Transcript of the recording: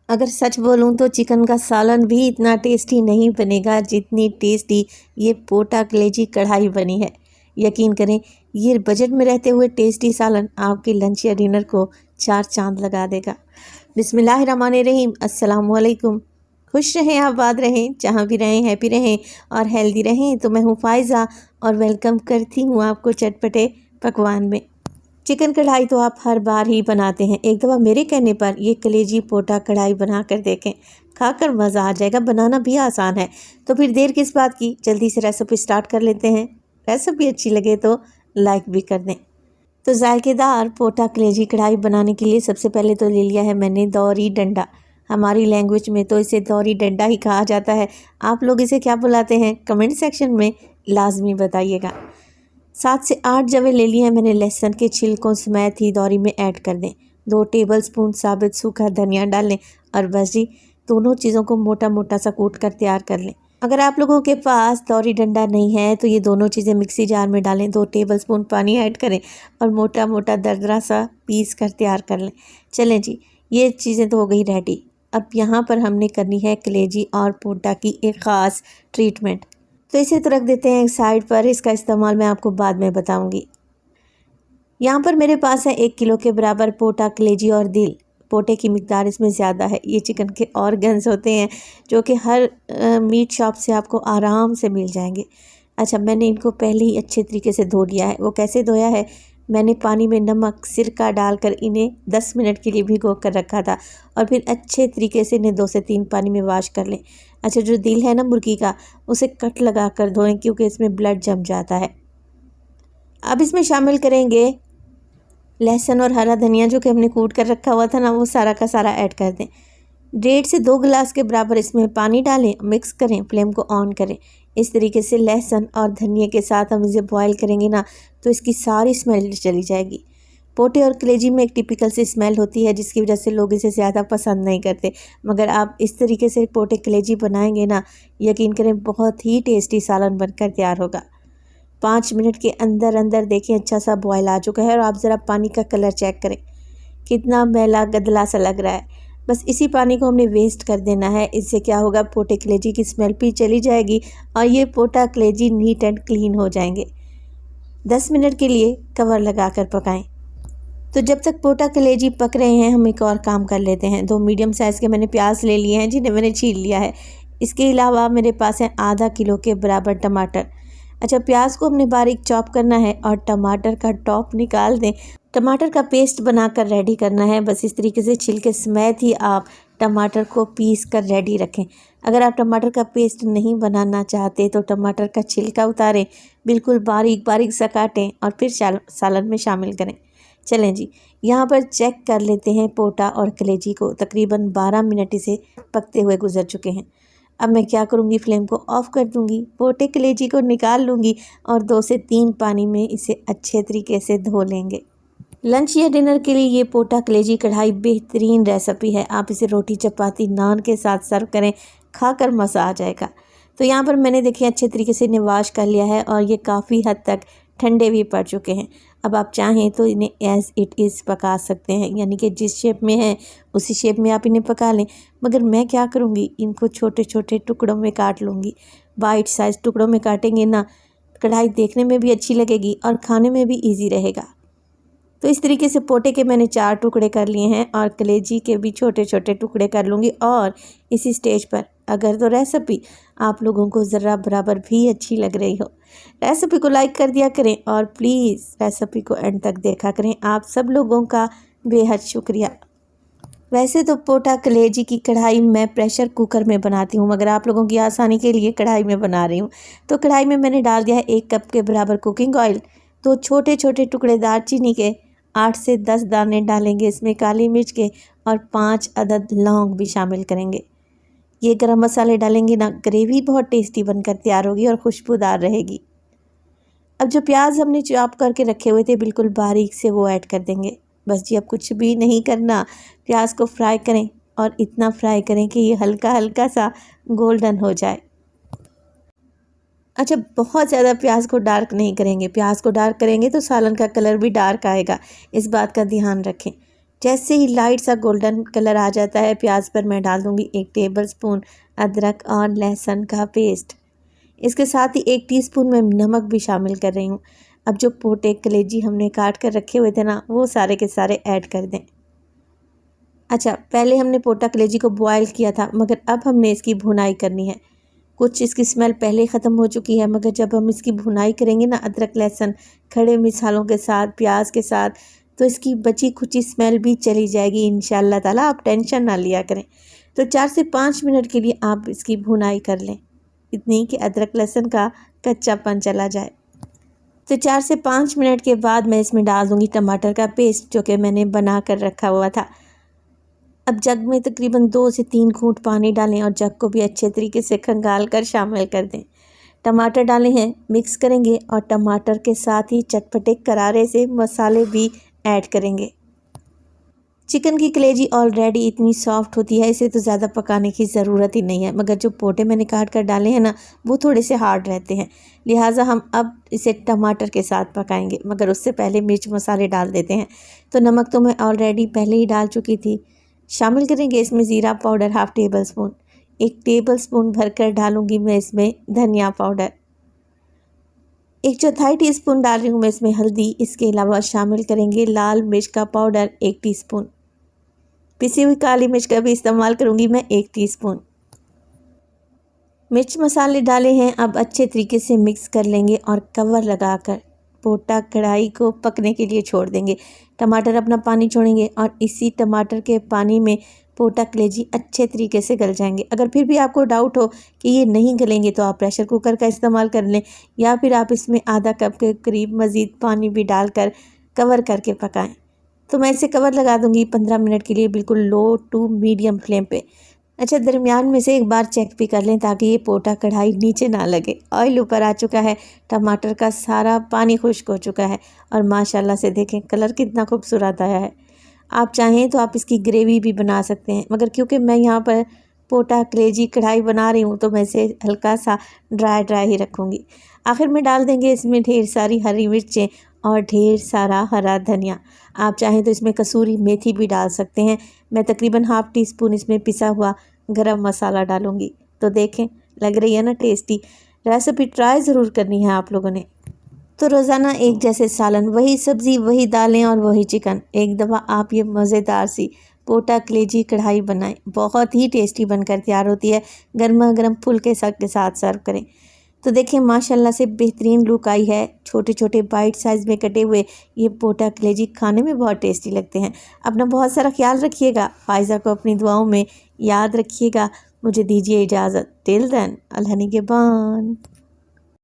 अगर सच बोलूं तो चिकन का सालन भी इतना टेस्टी नहीं बनेगा जितनी टेस्टी ये पोटा कलेजी कढ़ाई बनी है। यकीन करें, ये बजट में रहते हुए टेस्टी सालन आपके लंच या डिनर को 4 चांद लगा देगा। बिस्मिल्लाहिर्रहमानिर्रहीम, अस्सलाम वालेकुम। खुश रहें, आबाद रहें, जहाँ भी रहें हैप्पी रहें और हेल्दी रहें। तो मैं हूँ फ़ायज़ा और वेलकम करती हूँ आपको चटपटे पकवान में। चिकन कढ़ाई तो आप हर बार ही बनाते हैं, एक दफ़ा मेरे कहने पर ये कलेजी पोटा कढ़ाई बना कर देखें, खाकर मज़ा आ जाएगा। बनाना भी आसान है, तो फिर देर किस बात की, जल्दी से रेसिपी स्टार्ट कर लेते हैं। रेसिपी अच्छी लगे तो लाइक भी कर दें। तो जायकेदार पोटा कलेजी कढ़ाई बनाने के लिए सबसे पहले तो ले लिया है मैंने दौरी डंडा। हमारी लैंग्वेज में तो इसे दौरी डंडा ही कहा जाता है। आप लोग इसे क्या बुलाते हैं, कमेंट सेक्शन में लाजमी बताइएगा। 7 से 8 जवे ले लिए हैं मैंने लहसुन के छिलकों समेत ही दौरी में ऐड कर दें। 2 टेबलस्पून साबित सूखा धनिया डाल लें और बस जी, दोनों चीज़ों को मोटा मोटा सा कूट कर तैयार कर लें। अगर आप लोगों के पास दौरी डंडा नहीं है तो ये दोनों चीज़ें मिक्सी जार में डालें, 2 टेबलस्पून पानी ऐड करें और मोटा मोटा दरदरा सा पीस कर तैयार कर लें। चलें जी, ये चीज़ें तो हो गई रेडी। अब यहाँ पर हमने करनी है कलेजी और पोटा की एक ख़ास ट्रीटमेंट, तो इसे तो रख देते हैं एक साइड पर। इसका इस्तेमाल मैं आपको बाद में बताऊंगी। यहाँ पर मेरे पास है 1 किलो के बराबर पोटा कलेजी और दिल। पोटे की मिकदार इसमें ज़्यादा है। ये चिकन के ऑर्गन्स होते हैं जो कि हर मीट शॉप से आपको आराम से मिल जाएंगे। अच्छा, मैंने इनको पहले ही अच्छे तरीके से धो लिया है। वो कैसे धोया है, मैंने पानी में नमक सिरका डालकर इन्हें 10 मिनट के लिए भिगो कर रखा था और फिर अच्छे तरीके से इन्हें 2 से 3 पानी में वॉश कर लें। अच्छा, जो दिल है ना मुर्गी का, उसे कट लगा कर धोएं क्योंकि इसमें ब्लड जम जाता है। अब इसमें शामिल करेंगे लहसुन और हरा धनिया जो कि हमने कूट कर रखा हुआ था ना, वो सारा का सारा ऐड कर दें। 1.5 से 2 गिलास के बराबर इसमें पानी डालें, मिक्स करें, फ्लेम को ऑन करें। इस तरीके से लहसुन और धनिया के साथ हम इसे बॉईल करेंगे ना, तो इसकी सारी स्मेल चली जाएगी। पोटे और कलेजी में एक टिपिकल सी स्मेल होती है जिसकी वजह से लोग इसे ज़्यादा पसंद नहीं करते, मगर आप इस तरीके से पोटे कलेजी बनाएंगे ना, यकीन करें बहुत ही टेस्टी सालन बनकर तैयार होगा। 5 मिनट के अंदर अंदर देखें अच्छा सा बॉयल आ चुका है और आप ज़रा पानी का कलर चेक करें, कितना मैला गदला सा लग रहा है। बस इसी पानी को हमने वेस्ट कर देना है। इससे क्या होगा, पोटे कलेजी की स्मेल भी चली जाएगी और ये पोटा कलेजी नीट एंड क्लीन हो जाएंगे। 10 मिनट के लिए कवर लगा कर पकाएं। तो जब तक पोटा कलेजी पक रहे हैं, हम एक और काम कर लेते हैं। 2 मीडियम साइज़ के मैंने प्याज ले लिए हैं जिन्हें मैंने छील लिया है। इसके अलावा मेरे पास है आधा किलो के बराबर टमाटर। अच्छा, प्याज को हमने बारीक चॉप करना है और टमाटर का टॉप निकाल दें। टमाटर का पेस्ट बनाकर रेडी करना है। बस इस तरीके से छिलके समेत ही आप टमाटर को पीस कर रेडी रखें। अगर आप टमाटर का पेस्ट नहीं बनाना चाहते तो टमाटर का छिलका उतारें, बिल्कुल बारीक बारीक सा काटें और फिर सालन में शामिल करें। चलें जी, यहाँ पर चेक कर लेते हैं पोटा और कलेजी को। तकरीबन 12 मिनट इसे पकते हुए गुजर चुके हैं। अब मैं क्या करूँगी, फ्लेम को ऑफ़ कर दूँगी, पोटे कलेजी को निकाल लूँगी और 2 से 3 पानी में इसे अच्छे तरीके से धो लेंगे। लंच या डिनर के लिए ये पोटा कलेजी कढ़ाई बेहतरीन रेसिपी है। आप इसे रोटी चपाती नान के साथ सर्व करें, खाकर मज़ा आ जाएगा। तो यहाँ पर मैंने देखिए अच्छे तरीके से इन्हें वॉश कर लिया है और ये काफ़ी हद तक ठंडे भी पड़ चुके हैं। अब आप चाहें तो इन्हें एज़ इट इज़ पका सकते हैं, यानी कि जिस शेप में है उसी शेप में आप इन्हें पका लें। मगर मैं क्या करूँगी, इनको छोटे छोटे टुकड़ों में काट लूँगी। बाइट साइज़ टुकड़ों में काटेंगे ना, कढ़ाई देखने में भी अच्छी लगेगी और खाने में भी ईजी रहेगा। तो इस तरीके से पोटे के मैंने 4 टुकड़े कर लिए हैं और कलेजी के भी छोटे छोटे टुकड़े कर लूँगी। और इसी स्टेज पर अगर तो रेसिपी आप लोगों को ज़रा बराबर भी अच्छी लग रही हो, रेसिपी को लाइक कर दिया करें और प्लीज़ रेसिपी को एंड तक देखा करें। आप सब लोगों का बेहद शुक्रिया। वैसे तो पोटा कलेजी की कढ़ाई मैं प्रेशर कुकर में बनाती हूँ, मगर आप लोगों की आसानी के लिए कढ़ाई में बना रही हूँ। तो कढ़ाई में मैंने डाल दिया है 1 कप के बराबर कुकिंग ऑयल। 2 छोटे छोटे टुकड़े दालचीनी के, 8 से 10 दाने डालेंगे इसमें काली मिर्च के और 5 अदद लौंग भी शामिल करेंगे। ये गरम मसाले डालेंगे ना, ग्रेवी बहुत टेस्टी बनकर तैयार होगी और खुशबूदार रहेगी। अब जो प्याज हमने चॉप करके रखे हुए थे बिल्कुल बारीक से, वो ऐड कर देंगे। बस जी, अब कुछ भी नहीं करना, प्याज को फ्राई करें और इतना फ्राई करें कि ये हल्का हल्का सा गोल्डन हो जाए। अच्छा, बहुत ज़्यादा प्याज को डार्क नहीं करेंगे। प्याज को डार्क करेंगे तो सालन का कलर भी डार्क आएगा, इस बात का ध्यान रखें। जैसे ही लाइट सा गोल्डन कलर आ जाता है प्याज पर, मैं डाल दूँगी 1 टेबलस्पून अदरक और लहसुन का पेस्ट। इसके साथ ही 1 टीस्पून मैं नमक भी शामिल कर रही हूँ। अब जो पोटे कलेजी हमने काट कर रखे हुए थे ना, वो सारे के सारे ऐड कर दें। अच्छा, पहले हमने पोटा कलेजी को बॉयल किया था, मगर अब हमने इसकी भुनाई करनी है। कुछ इसकी स्मेल पहले ख़त्म हो चुकी है, मगर जब हम इसकी भुनाई करेंगे ना अदरक लहसुन खड़े मिसालों के साथ, प्याज के साथ, तो इसकी बची खुची स्मेल भी चली जाएगी इंशाअल्लाह ताला। आप टेंशन ना लिया करें। तो 4 से 5 मिनट के लिए आप इसकी भुनाई कर लें, इतनी कि अदरक लहसुन का कच्चापन चला जाए। तो 4 से 5 मिनट के बाद मैं इसमें डाल दूँगी टमाटर का पेस्ट, जो कि मैंने बना कर रखा हुआ था। अब जग में तकरीबन 2 से 3 घूंट पानी डालें और जग को भी अच्छे तरीके से खंगाल कर शामिल कर दें। टमाटर डाले हैं, मिक्स करेंगे और टमाटर के साथ ही चटपटे करारे से मसाले भी ऐड करेंगे। चिकन की कलेजी ऑलरेडी इतनी सॉफ्ट होती है, इसे तो ज़्यादा पकाने की ज़रूरत ही नहीं है, मगर जो पोटे मैंने काट कर डाले हैं ना, वो थोड़े से हार्ड रहते हैं, लिहाजा हम अब इसे टमाटर के साथ पकाएंगे, मगर उससे पहले मिर्च मसाले डाल देते हैं। तो नमक तो मैं ऑलरेडी पहले ही डाल चुकी थी। शामिल करेंगे इसमें ज़ीरा पाउडर 1/2 टेबलस्पून, 1 टेबलस्पून भरकर डालूँगी मैं इसमें धनिया पाउडर, 1/4 टीस्पून डाल रही हूँ मैं इसमें हल्दी। इसके अलावा शामिल करेंगे लाल मिर्च का पाउडर 1 टीस्पून, पिसी हुई काली मिर्च का भी इस्तेमाल करूँगी मैं 1 टीस्पून। मिर्च मसाले डाले हैं, अब अच्छे तरीके से मिक्स कर लेंगे और कवर लगाकर पोटा कढ़ाई को पकने के लिए छोड़ देंगे। टमाटर अपना पानी छोड़ेंगे और इसी टमाटर के पानी में पोटा कलेजी अच्छे तरीके से गल जाएंगे। अगर फिर भी आपको डाउट हो कि ये नहीं गलेंगे तो आप प्रेशर कुकर का इस्तेमाल कर लें, या फिर आप इसमें आधा कप के करीब मज़ीद पानी भी डालकर कवर करके पकाएं। तो मैं इसे कवर लगा दूंगी 15 मिनट के लिए, बिल्कुल लो टू मीडियम फ्लेम पे। अच्छा, दरमियान में से एक बार चेक भी कर लें ताकि ये पोटा कढ़ाई नीचे ना लगे। ऑयल ऊपर आ चुका है, टमाटर का सारा पानी खुश्क हो चुका है और माशाल्लाह से देखें कलर कितना खूबसूरत आया है। आप चाहें तो आप इसकी ग्रेवी भी बना सकते हैं, मगर क्योंकि मैं यहाँ पर पोटा कलेजी कढ़ाई बना रही हूँ तो मैं इसे हल्का सा ड्राई ही रखूँगी। आखिर में डाल देंगे इसमें ढेर सारी हरी मिर्चें और ढेर सारा हरा धनिया। आप चाहें तो इसमें कसूरी मेथी भी डाल सकते हैं। मैं तकरीबन 1/2 टीस्पून इसमें पिसा हुआ गरम मसाला डालूँगी। तो देखें, लग रही है ना टेस्टी। रेसिपी ट्राई ज़रूर करनी है आप लोगों ने। तो रोज़ाना एक जैसे सालन, वही सब्ज़ी, वही दालें और वही चिकन। एक दफ़ा आप ये मज़ेदार सी पोटा कलेजी कढ़ाई बनाएं, बहुत ही टेस्टी बनकर तैयार होती है। गर्मा गर्म फुल्के के साथ सर्व करें। तो देखिए माशाल्लाह से बेहतरीन लुक आई है। छोटे छोटे बाइट साइज़ में कटे हुए ये पोटा कलेजी खाने में बहुत टेस्टी लगते हैं। अपना बहुत सारा ख्याल रखिएगा, फ़ाइज़ा को अपनी दुआओं में याद रखिएगा। मुझे दीजिए इजाज़त। टिल देन, अल्लाह निगहबान।